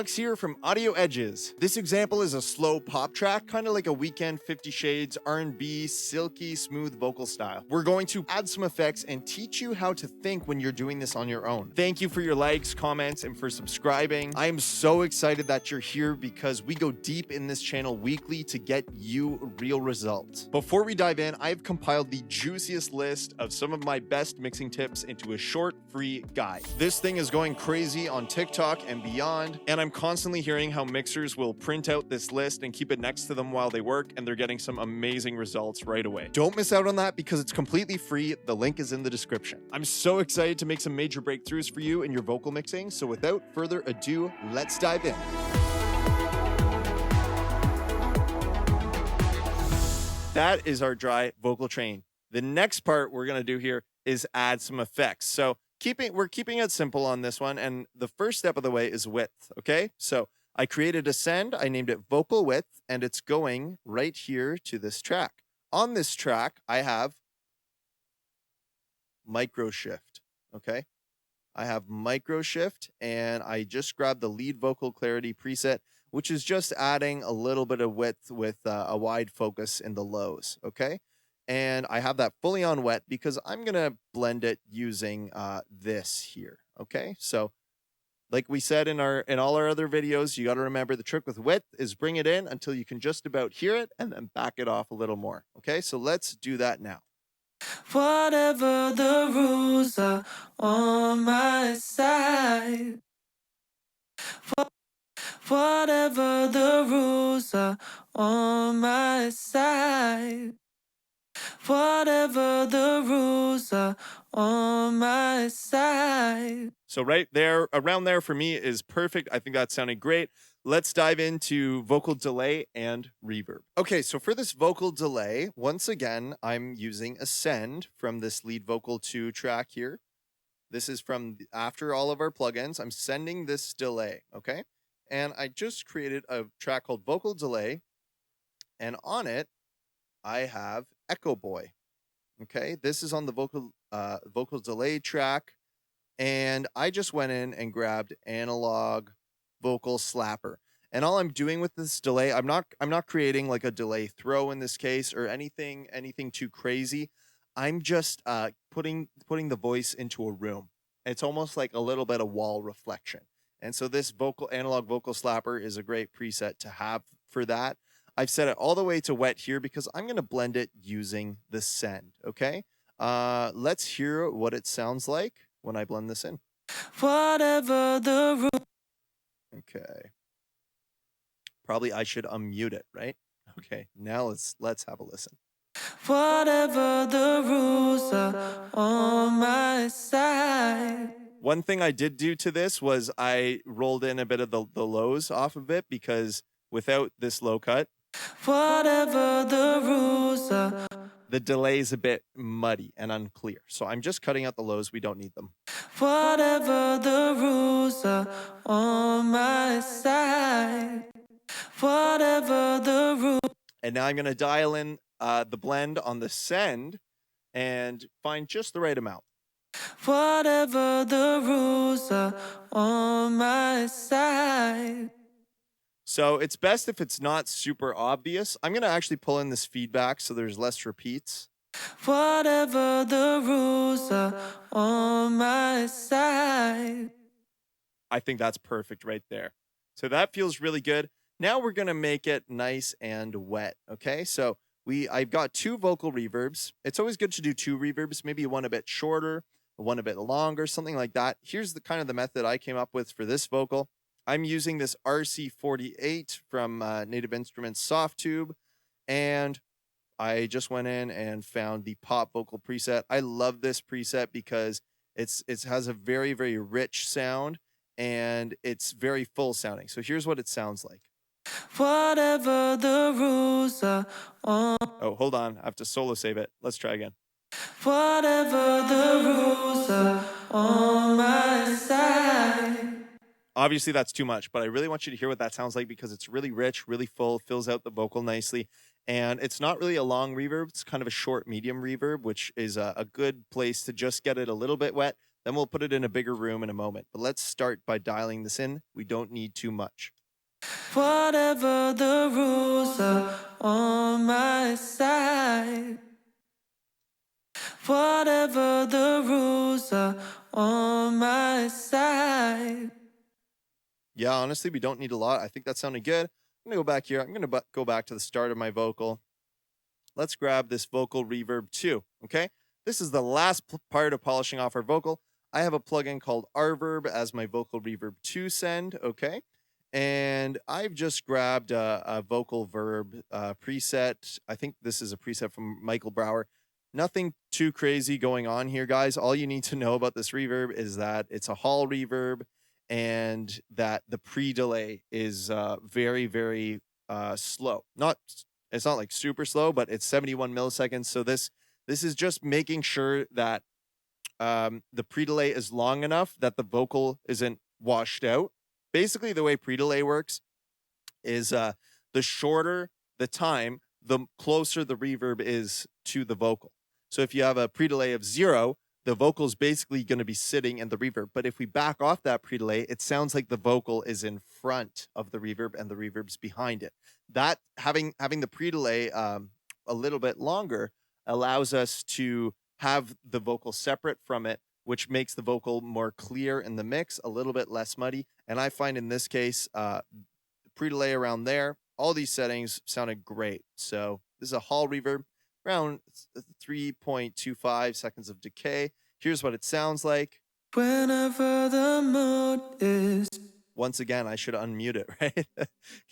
Alex here from Audio Edges. This example is a slow pop track, kind of like a Weekend 50 Shades R&B, silky, smooth vocal style. We're going to add some effects and teach you how to think when you're doing this on your own. Thank you for your likes, comments, and for subscribing. I am so excited that you're here because we go deep in this channel weekly to get you real results. Before we dive in, I've compiled the juiciest list of some of my best mixing tips into a short, free guide. This thing is going crazy on TikTok and beyond, and I'm constantly hearing how mixers will print out this list and keep it next to them while they work, and they're getting some amazing results right away. Don't miss out on that because it's completely free. The link is in the description. I'm so excited to make some major breakthroughs for you in your vocal mixing, so without further ado, let's dive in. That is our dry vocal train. The next part we're going to do here is add some effects. So we're keeping it simple on this one, and the first step of the way is width, okay? So I created a send, I named it vocal width, and it's going right here to this track. On this track, I have micro shift, okay? I have micro shift, and I just grabbed the lead vocal clarity preset, which is just adding a little bit of width with a wide focus in the lows, okay? And I have that fully on wet because I'm going to blend it using this here, okay? So like we said in all our other videos, you got to remember the trick with width is bring it in until you can just about hear it and then back it off a little more, okay? So let's do that now. Whatever the rules are on my side. Whatever the rules are on my side. Whatever the rules are on my side. So right there, around there for me is perfect. I think that sounded great. Let's dive into vocal delay and reverb. Okay, so for this vocal delay, once again, I'm using a send from this lead vocal 2 track here. This is from after all of our plugins. I'm sending this delay, okay? And I just created a track called Vocal Delay, and on it, I have Echo Boy, okay? This is on the vocal delay track, and I just went in and grabbed analog vocal slapper. And all I'm doing with this delay, I'm not creating like a delay throw in this case or anything too crazy. I'm just putting the voice into a room. It's almost like a little bit of wall reflection. And so this analog vocal slapper is a great preset to have for that. I've set it all the way to wet here because I'm going to blend it using the send, okay? Let's hear what it sounds like when I blend this in. Whatever the rule. Okay. Probably I should unmute it, right? Okay, now let's have a listen. Whatever the rules are on my side. One thing I did do to this was I rolled in a bit of the lows off of it because without this low cut, Whatever the rules are. The delay is a bit muddy and unclear. So I'm just cutting out the lows. We don't need them. Whatever the rules are on my side. Whatever the rules. And now I'm going to dial in the blend on the send and find just the right amount. Whatever the rules are on my side. So it's best if it's not super obvious. I'm going to actually pull in this feedback so there's less repeats. Whatever the rules are on my side. I think that's perfect right there. So that feels really good. Now we're going to make it nice and wet, okay? So I've got 2 vocal reverbs. It's always good to do 2 reverbs, maybe one a bit shorter, one a bit longer, something like that. Here's the kind of the method I came up with for this vocal. I'm using this RC48 from Native Instruments Soft Tube, and I just went in and found the pop vocal preset. I love this preset because it has a very, very rich sound, and it's very full sounding. So here's what it sounds like. Whatever the rules are on. Oh, hold on. I have to solo save it. Let's try again. Whatever the rules are on my side. Obviously, that's too much, but I really want you to hear what that sounds like because it's really rich, really full, fills out the vocal nicely. And it's not really a long reverb. It's kind of a short, medium reverb, which is a good place to just get it a little bit wet. Then we'll put it in a bigger room in a moment. But let's start by dialing this in. We don't need too much. Whatever the rules are on my side. Whatever the rules are on my side. Yeah, honestly, we don't need a lot. I think that sounded good. I'm going to go back here. I'm going to go back to the start of my vocal. Let's grab this vocal reverb 2, okay? This is the last part of polishing off our vocal. I have a plugin called Reverb as my vocal reverb 2 send, okay? And I've just grabbed a vocal verb preset. I think this is a preset from Michael Brower. Nothing too crazy going on here, guys. All you need to know about this reverb is that it's a hall reverb and that the pre-delay is very, very slow. It's not like super slow, but it's 71 milliseconds. So this is just making sure that the pre-delay is long enough that the vocal isn't washed out. Basically, the way pre-delay works is the shorter the time, the closer the reverb is to the vocal. So if you have a pre-delay of 0, the vocal is basically going to be sitting in the reverb. But if we back off that pre-delay, it sounds like the vocal is in front of the reverb and the reverb's behind it. That having the pre-delay a little bit longer allows us to have the vocal separate from it, which makes the vocal more clear in the mix, a little bit less muddy. And I find in this case, pre-delay around there, all these settings sounded great. So this is a hall reverb, around 3.25 seconds of decay. Here's what it sounds like. Whenever the mood is. Once again, I should unmute it, right?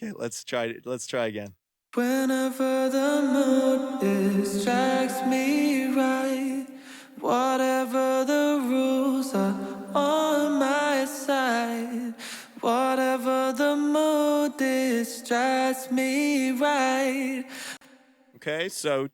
Okay, let's try again. Whenever the mood strikes me right. Whatever the rules are on my side. Whatever the mood is strikes me right. Okay, so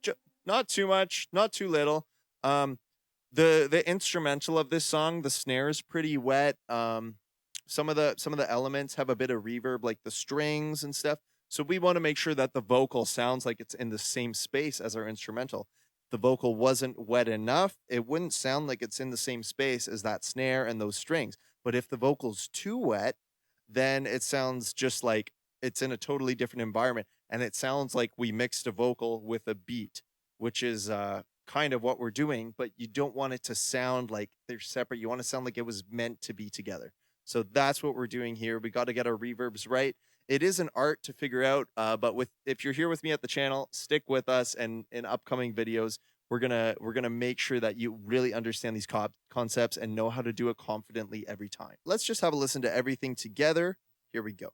not too much, not too little. The instrumental of this song, the snare is pretty wet. Some of the elements have a bit of reverb, like the strings and stuff. So we want to make sure that the vocal sounds like it's in the same space as our instrumental. If the vocal wasn't wet enough, it wouldn't sound like it's in the same space as that snare and those strings. But if the vocal's too wet, then it sounds just like it's in a totally different environment. And it sounds like we mixed a vocal with a beat, which is kind of what we're doing, but you don't want it to sound like they're separate. You want to sound like it was meant to be together. So that's what we're doing here. We got to get our reverbs right. It is an art to figure out, but if you're here with me at the channel, stick with us, and in upcoming videos, we're gonna make sure that you really understand these concepts and know how to do it confidently every time. Let's just have a listen to everything together. Here we go.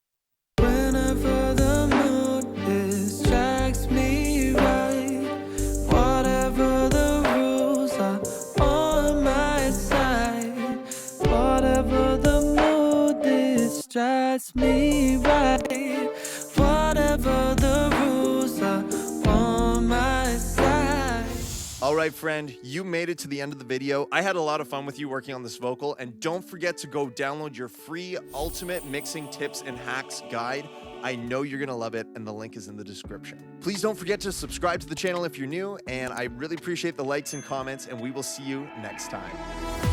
Whenever the mood strikes me right. Whatever the rules are on my side. Whatever the mood strikes me right. Whatever the rules are on my side. All right, friend, you made it to the end of the video. I had a lot of fun with you working on this vocal, and don't forget to go download your free ultimate mixing tips and hacks guide. I know you're gonna love it, and the link is in the description. Please don't forget to subscribe to the channel if you're new, and I really appreciate the likes and comments, and we will see you next time.